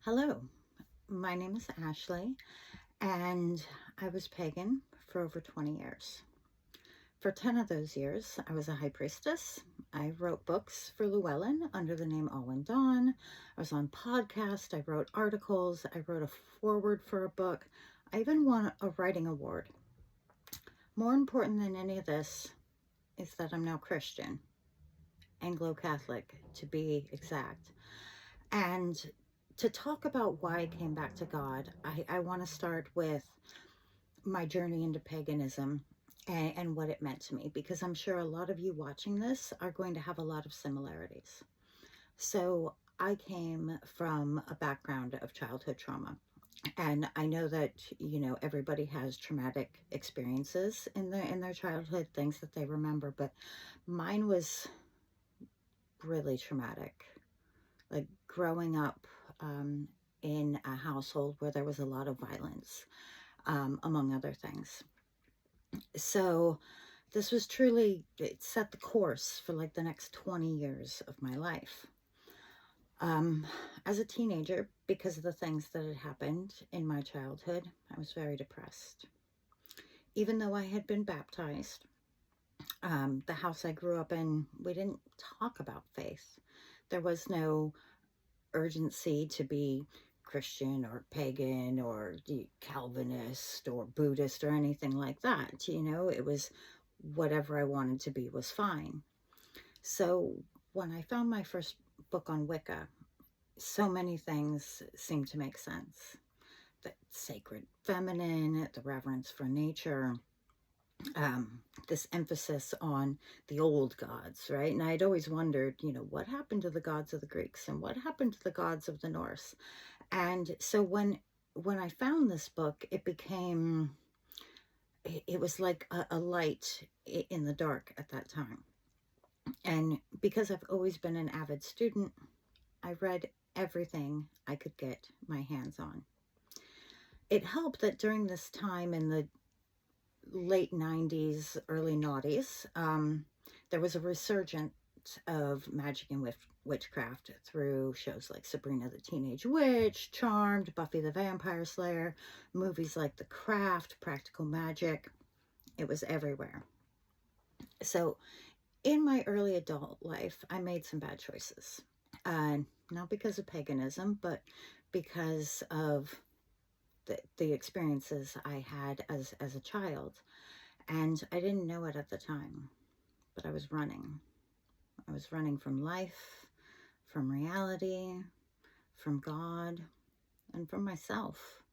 Hello, my name is Ashley, and I was pagan for over 20 years. For 10 of those years, I was a high priestess. I wrote books for Llewellyn under the name Alwyn Dawn. I was on podcasts. I wrote articles. I wrote a foreword for a book. I even won a writing award. More important than any of this is that I'm now Christian, Anglo-Catholic to be exact. And to talk about why I came back to God, I want to start with my journey into paganism and what it meant to me, because I'm sure a lot of you watching this are going to have a lot of similarities. So I came from a background of childhood trauma. And I know that, everybody has traumatic experiences in their childhood, things that they remember, but mine was really traumatic. Like growing up in a household where there was a lot of violence, among other things. So this was truly, it set the course for like the next 20 years of my life. Um, as a teenager, because of the things that had happened in my childhood, I was very depressed. Even though I had been baptized, the house I grew up in, we didn't talk about faith. There was no urgency to be Christian or pagan or Calvinist or Buddhist or anything like that. It was whatever I wanted to be was fine. So when I found my first book on Wicca, so many things seemed to make sense. The sacred feminine, the reverence for nature, this emphasis on the old gods, right? And I'd always wondered, what happened to the gods of the Greeks and what happened to the gods of the Norse? And so when I found this book, it was like a light in the dark at that time. And because I've always been an avid student, I read everything I could get my hands on. It helped that during this time in the late 90s, early noughties, there was a resurgence of magic and witchcraft through shows like Sabrina the Teenage Witch, Charmed, Buffy the Vampire Slayer, movies like The Craft, Practical Magic. It was everywhere. So in my early adult life, I made some bad choices. Not because of paganism, but because of the experiences I had as a child. And I didn't know it at the time, but I was running. I was running from life, from reality, from God, and from myself.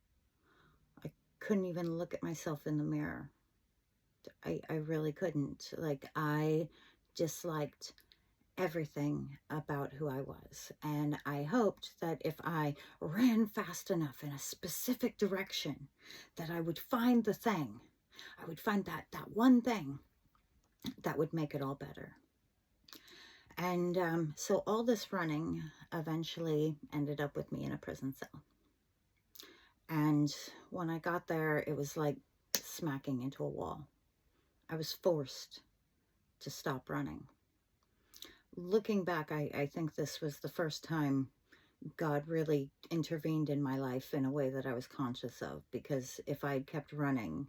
I couldn't even look at myself in the mirror. I really couldn't. Like, I disliked everything about who I was. And I hoped that if I ran fast enough in a specific direction, that I would find the thing. I would find that one thing that would make it all better. And so all this running eventually ended up with me in a prison cell. And when I got there, it was like smacking into a wall. I was forced to stop running. Looking back, I think this was the first time God really intervened in my life in a way that I was conscious of, because if I'd kept running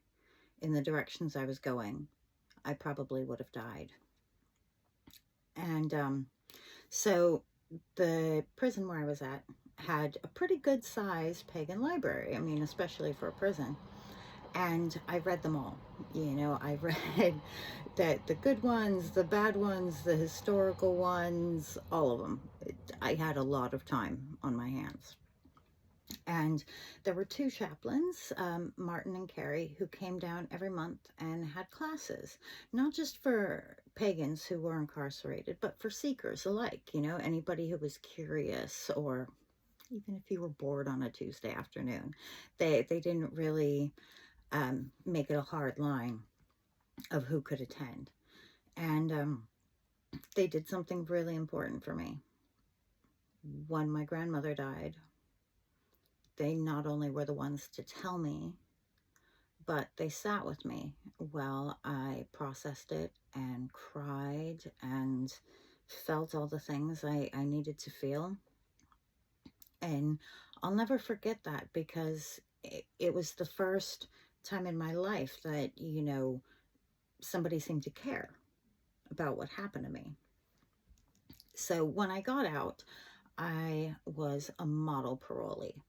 in the directions I was going, I probably would have died. And so the prison where I was at had a pretty good sized pagan library. I mean, especially for a prison. And I read them all. I read the good ones, the bad ones, the historical ones, all of them. I had a lot of time on my hands. And there were two chaplains, Martin and Carrie, who came down every month and had classes, not just for pagans who were incarcerated, but for seekers alike, anybody who was curious, or even if you were bored on a Tuesday afternoon. They didn't really make it a hard line of who could attend. And they did something really important for me. When my grandmother died, they not only were the ones to tell me, but they sat with me while I processed it and cried and felt all the things I needed to feel. And I'll never forget that, because it was the first time in my life that, somebody seemed to care about what happened to me. So when I got out, I was a model parolee.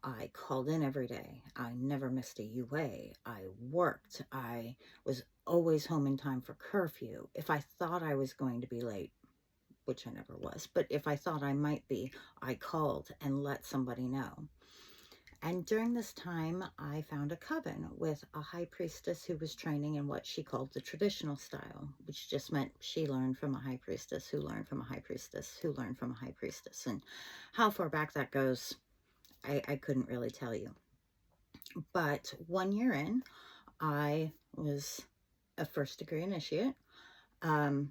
I called in every day. I never missed a UA. I worked. I was always home in time for curfew. If I thought I was going to be late, which I never was, but if I thought I might be, I called and let somebody know. And during this time, I found a coven with a high priestess who was training in what she called the traditional style, which just meant she learned from a high priestess who learned from a high priestess who learned from a high priestess. And how far back that goes, I couldn't really tell you. But 1 year in, I was a first degree initiate. Then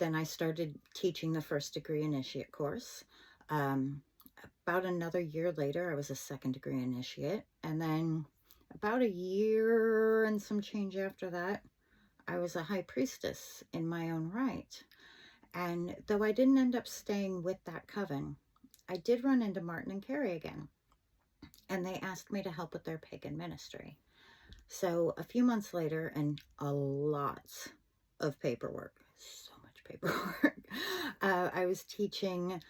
I started teaching the first degree initiate course. About another year later, I was a second degree initiate. And then about a year and some change after that, I was a high priestess in my own right. And though I didn't end up staying with that coven, I did run into Martin and Carrie again. And they asked me to help with their pagan ministry. So a few months later, and a lot of paperwork, so much paperwork, I was teaching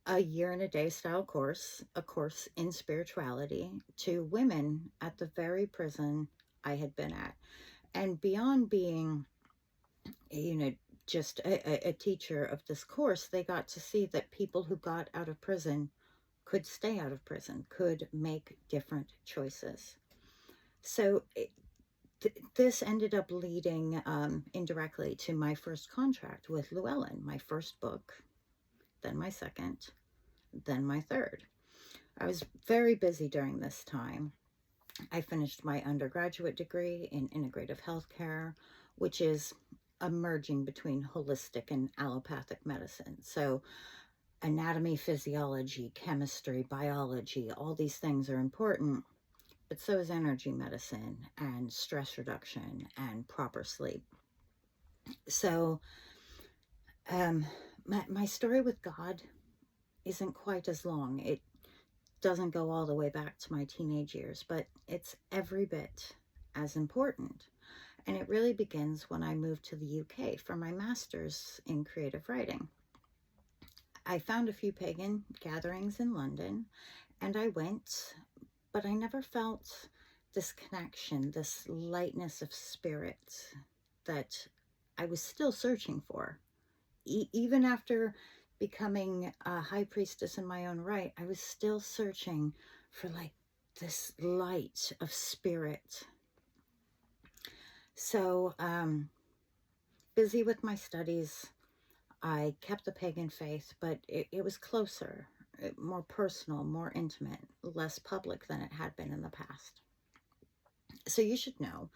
a year and a day style course, a course in spirituality, to women at the very prison I had been at. And beyond being, just a teacher of this course, they got to see that people who got out of prison could stay out of prison, could make different choices. So this ended up leading indirectly to my first contract with Llewellyn, my first book, then my second, then my third. I was very busy during this time. I finished my undergraduate degree in integrative healthcare, which is a merging between holistic and allopathic medicine. So anatomy, physiology, chemistry, biology, all these things are important, but so is energy medicine and stress reduction and proper sleep. So my story with God isn't quite as long. It doesn't go all the way back to my teenage years, but it's every bit as important. And it really begins when I moved to the UK for my master's in creative writing. I found a few pagan gatherings in London, and I went, but I never felt this connection, this lightness of spirit that I was still searching for. Even after becoming a high priestess in my own right, I was still searching for like this light of spirit. So, busy with my studies, I kept the pagan faith, but it was closer, more personal, more intimate, less public than it had been in the past. So you should know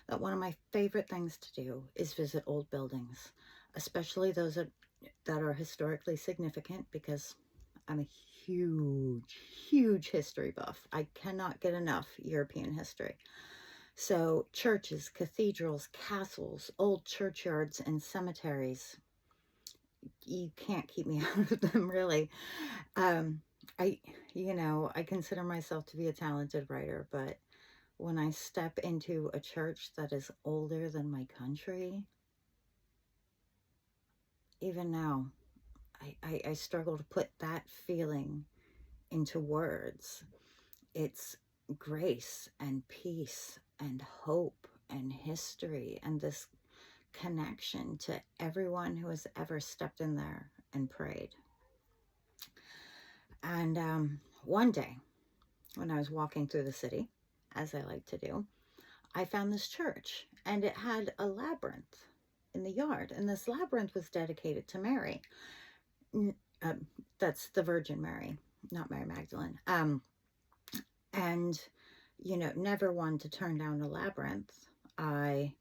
that one of my favorite things to do is visit old buildings, especially those that are historically significant, because I'm a huge history buff. I cannot get enough European history. So churches, cathedrals, castles, old churchyards, and cemeteries, you can't keep me out of them, really. I consider myself to be a talented writer, but when I step into a church that is older than my country, even now, I struggle to put that feeling into words. It's grace and peace and hope and history and this connection to everyone who has ever stepped in there and prayed. And one day, when I was walking through the city, as I like to do, I found this church, and it had a labyrinth in the yard, and this labyrinth was dedicated to Mary. That's the Virgin Mary, not Mary Magdalene. And never one to turn down a labyrinth. I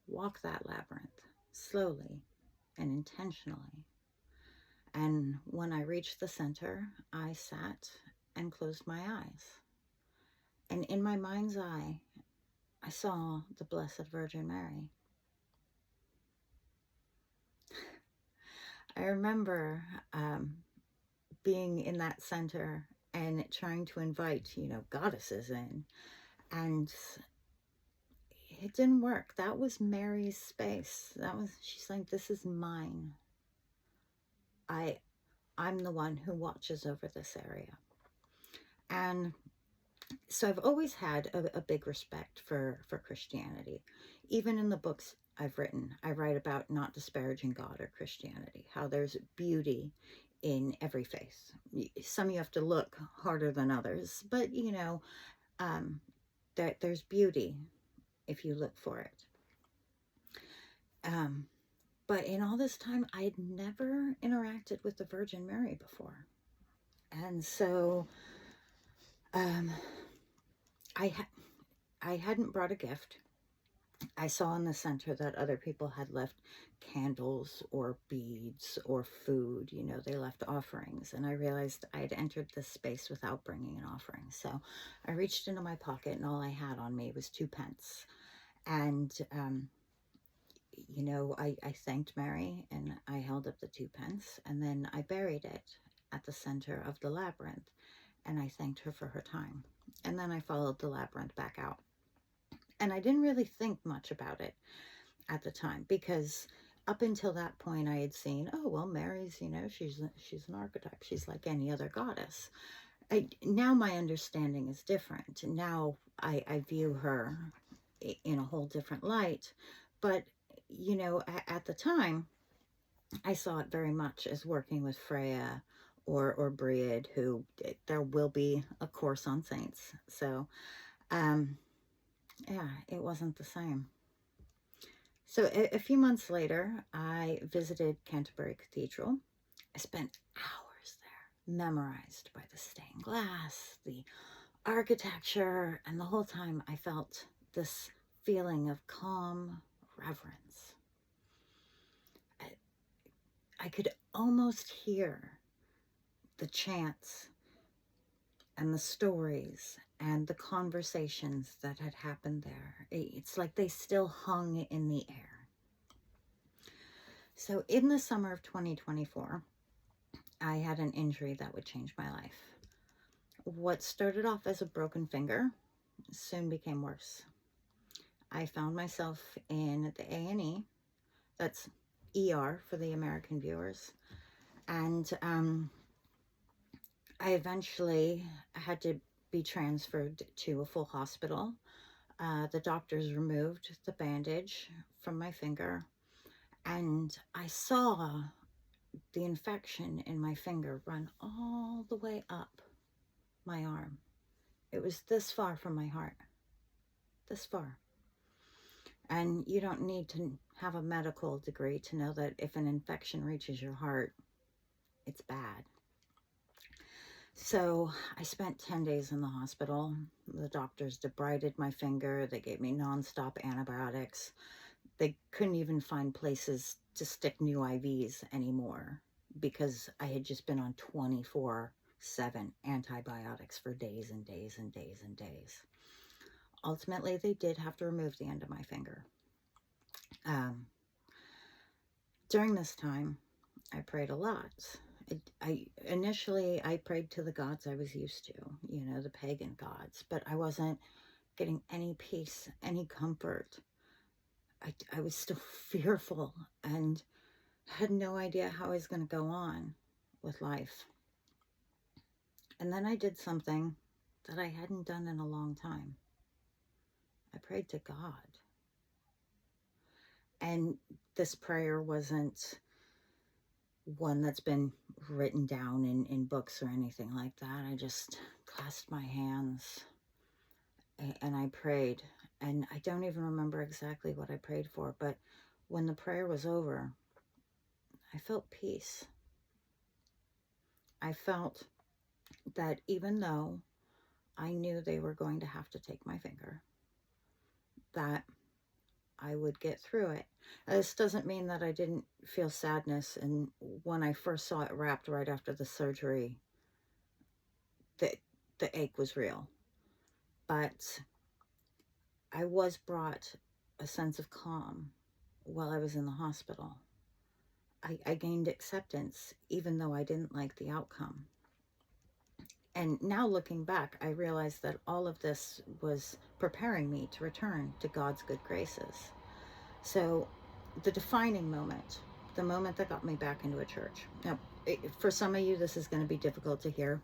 walked that labyrinth slowly and intentionally. And when I reached the center, I sat and closed my eyes. And in my mind's eye, I saw the Blessed Virgin Mary. I remember being in that center and trying to invite, goddesses in. And it didn't work. That was Mary's space. She's like, this is mine. I'm the one who watches over this area. And so I've always had a big respect for Christianity. Even in the books I've written, I write about not disparaging God or Christianity, how there's beauty in every faith. Some you have to look harder than others, but there's beauty if you look for it. But in all this time, I had never interacted with the Virgin Mary before. And so I hadn't brought a gift. I saw in the center that other people had left candles or beads or food. They left offerings. And I realized I had entered this space without bringing an offering. So I reached into my pocket, and all I had on me was 2 pence. And I thanked Mary, and I held up the 2 pence, and then I buried it at the center of the labyrinth, and I thanked her for her time. And then I followed the labyrinth back out. And I didn't really think much about it at the time, because up until that point I had seen, oh, well, Mary's, she's an archetype. She's like any other goddess. Now my understanding is different. Now I view her in a whole different light. But at the time, I saw it very much as working with Freya or Breed, who there will be a course on saints. So, yeah, it wasn't the same. So a few months later, I visited Canterbury Cathedral. I spent hours there, memorized by the stained glass, the architecture, and the whole time I felt this feeling of calm reverence. I could almost hear the chants and the stories and the conversations that had happened there. It's like they still hung in the air. So in the summer of 2024, I had an injury that would change my life. What started off as a broken finger soon became worse. I found myself in the A&E. That's ER for the American viewers. And I eventually had to be transferred to a full hospital. The doctors removed the bandage from my finger, and I saw the infection in my finger run all the way up my arm. It was this far from my heart. This far. And you don't need to have a medical degree to know that if an infection reaches your heart, it's bad. So I spent 10 days in the hospital. The doctors debrided my finger. They gave me nonstop antibiotics. They couldn't even find places to stick new IVs anymore because I had just been on 24/7 antibiotics for days and days and days and days. Ultimately, they did have to remove the end of my finger. During this time, I prayed a lot. Initially, I prayed to the gods I was used to, the pagan gods, but I wasn't getting any peace, any comfort. I was still fearful and had no idea how I was going to go on with life. And then I did something that I hadn't done in a long time. I prayed to God. And this prayer wasn't one that's been written down in books or anything like that. I just clasped my hands and I prayed. And I don't even remember exactly what I prayed for, but when the prayer was over, I felt peace. I felt that even though I knew they were going to have to take my finger, that I would get through it. This doesn't mean that I didn't feel sadness. And when I first saw it wrapped right after the surgery, the ache was real. But I was brought a sense of calm while I was in the hospital. I gained acceptance even though I didn't like the outcome. And now looking back, I realized that all of this was preparing me to return to God's good graces. So the defining moment, the moment that got me back into a church. Now, for some of you, this is going to be difficult to hear,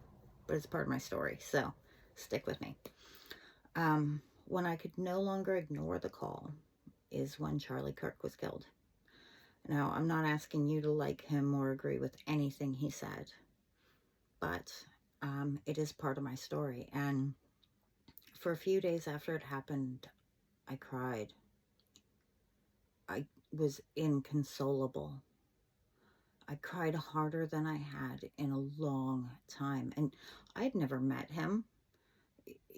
but it's part of my story. So stick with me. When I could no longer ignore the call is when Charlie Kirk was killed. Now, I'm not asking you to like him or agree with anything he said, but it is part of my story. And for a few days after it happened, I cried. I was inconsolable. I cried harder than I had in a long time. And I'd never met him.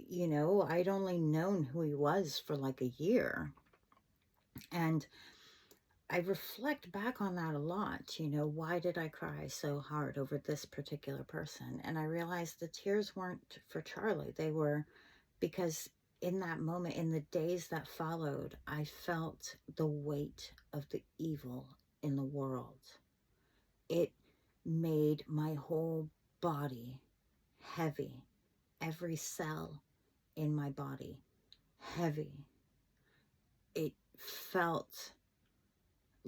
You know, I'd only known who he was for like a year. And I reflect back on that a lot. You know, why did I cry so hard over this particular person? And I realized the tears weren't for Charlie. They were because in that moment, in the days that followed, I felt the weight of the evil in the world. It made my whole body heavy, every cell in my body heavy. It felt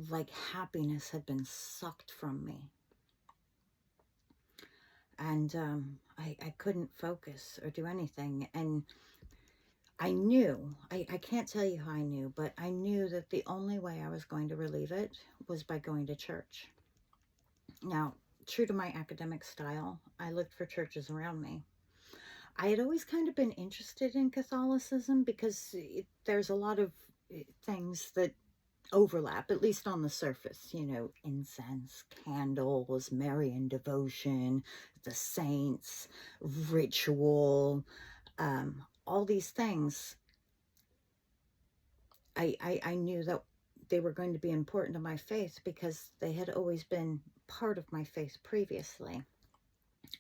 like happiness had been sucked from me. And I couldn't focus or do anything. And I knew, I can't tell you how I knew, but I knew that the only way I was going to relieve it was by going to church. Now, true to my academic style, I looked for churches around me. I had always kind of been interested in Catholicism because there's a lot of things that overlap, at least on the surface, you know, incense, candles, Marian devotion, the saints, ritual, all these things. I knew that they were going to be important to my faith because they had always been part of my faith previously.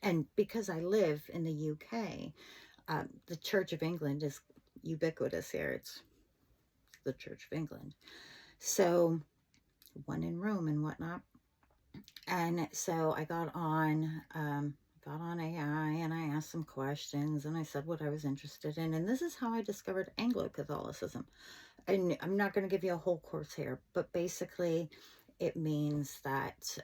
And because I live in the UK, the Church of England is ubiquitous here. It's the Church of England. So one in Rome and whatnot. And so I got on AI and I asked some questions and I said what I was interested in. And this is how I discovered Anglo-Catholicism. And I'm not going to give you a whole course here, but basically it means that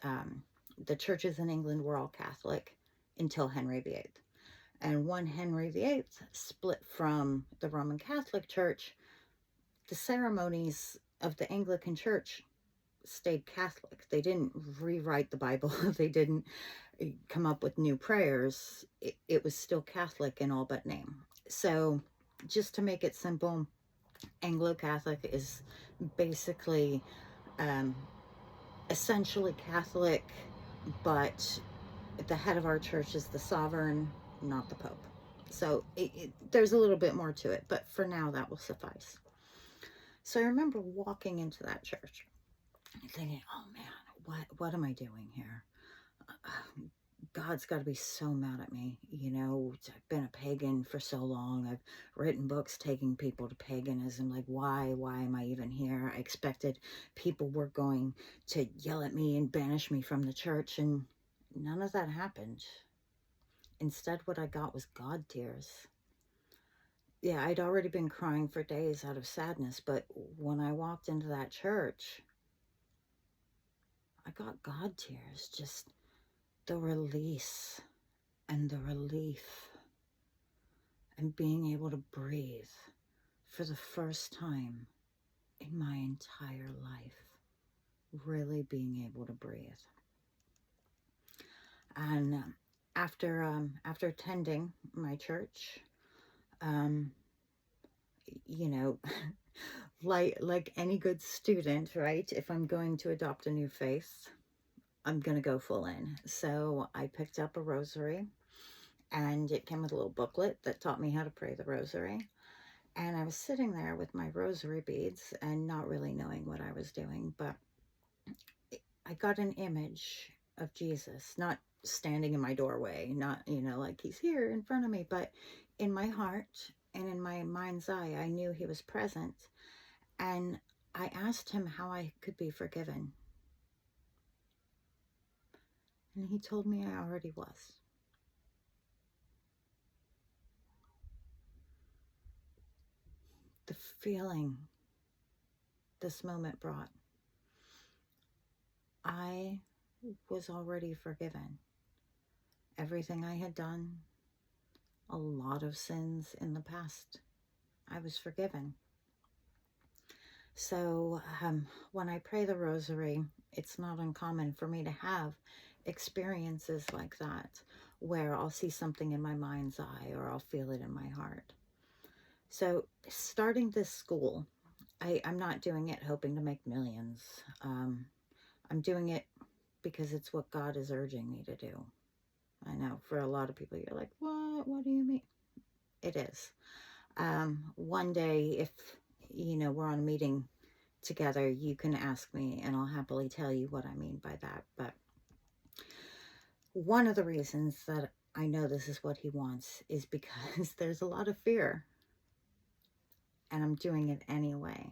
the churches in England were all Catholic until Henry VIII. And when Henry VIII split from the Roman Catholic Church, the ceremonies of the Anglican Church stayed Catholic. They didn't rewrite the Bible. They didn't come up with new prayers. It was still Catholic in all but name. So just to make it simple, Anglo-Catholic is basically essentially Catholic, but the head of our church is the sovereign, not the Pope. So there's a little bit more to it, but for now that will suffice. So I remember walking into that church thinking, oh man, what am I doing here? God's got to be so mad at me. You know, I've been a pagan for so long. I've written books taking people to paganism. Like, why am I even here? I expected people were going to yell at me and banish me from the church, and none of that happened. Instead, what I got was God tears. Yeah, I'd already been crying for days out of sadness, but when I walked into that church, I got God tears. Just the release and the relief and being able to breathe for the first time in my entire life. Really being able to breathe. And after attending my church, you know, like any good student, right? If I'm going to adopt a new faith, I'm going to go full in. So I picked up a rosary, and it came with a little booklet that taught me how to pray the rosary. And I was sitting there with my rosary beads and not really knowing what I was doing, but I got an image of Jesus, not standing in my doorway, not, you know, like he's here in front of me, but in my heart and in my mind's eye, I knew he was present. And I asked him how I could be forgiven. And he told me I already was. the feeling this moment brought. I was already forgiven. Everything I had done, a lot of sins in the past, I was forgiven. So when I pray the rosary, it's not uncommon for me to have experiences like that, where I'll see something in my mind's eye or I'll feel it in my heart. So starting this school, I'm not doing it hoping to make millions. I'm doing it because it's what God is urging me to do. I know for a lot of people, you're like, what? What do you mean? It is. One day, if, we're on a meeting together, you can ask me and I'll happily tell you what I mean by that. But one of the reasons that I know this is what he wants is because there's a lot of fear, and I'm doing it anyway.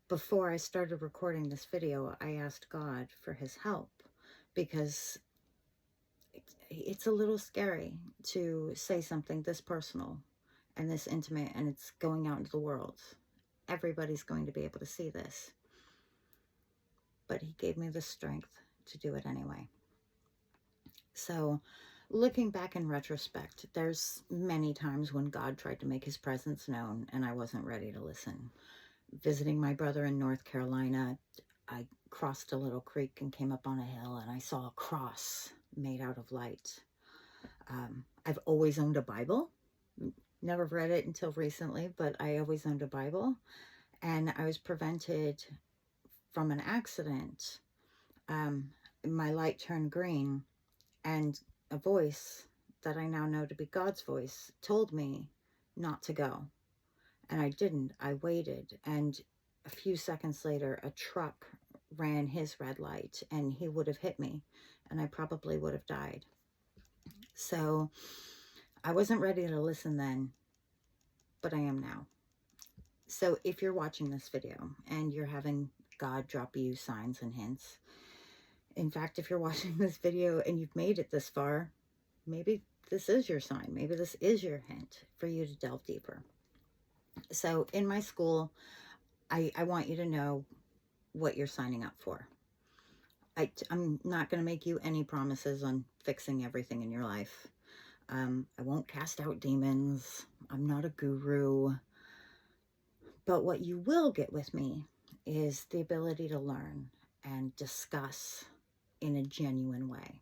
Before I started recording this video, I asked God for his help, because it's a little scary to say something this personal and this intimate, and it's going out into the world. Everybody's going to be able to see this. But he gave me the strength to do it anyway. So looking back in retrospect, there's many times when God tried to make his presence known and I wasn't ready to listen. Visiting my brother in North Carolina, I crossed a little creek and came up on a hill, and I saw a cross made out of light. I've always owned a Bible. Never read it until recently, but I always owned a Bible. And I was prevented from an accident. My light turned green, and a voice that I now know to be God's voice told me not to go. And I didn't. I waited. And a few seconds later, a truck ran his red light and he would have hit me, and I probably would have died. So I wasn't ready to listen then, but I am now. So if you're watching this video and you're having God drop you signs and hints, in fact, if you're watching this video and you've made it this far, maybe this is your sign. Maybe this is your hint for you to delve deeper. So in my school, I want you to know what you're signing up for. I'm not going to make you any promises on fixing everything in your life. I won't cast out demons. I'm not a guru. But what you will get with me is the ability to learn and discuss in a genuine way.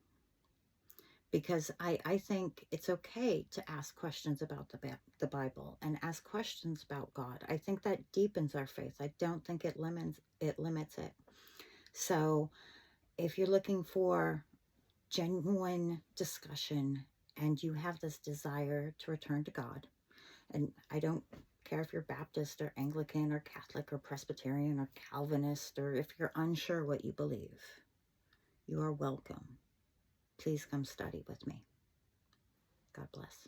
Because I think it's okay to ask questions about the Bible and ask questions about God. I think that deepens our faith. I don't think it limits it. So if you're looking for genuine discussion and you have this desire to return to God, and I don't care if you're Baptist or Anglican or Catholic or Presbyterian or Calvinist, or if you're unsure what you believe, you are welcome. Please come study with me. God bless.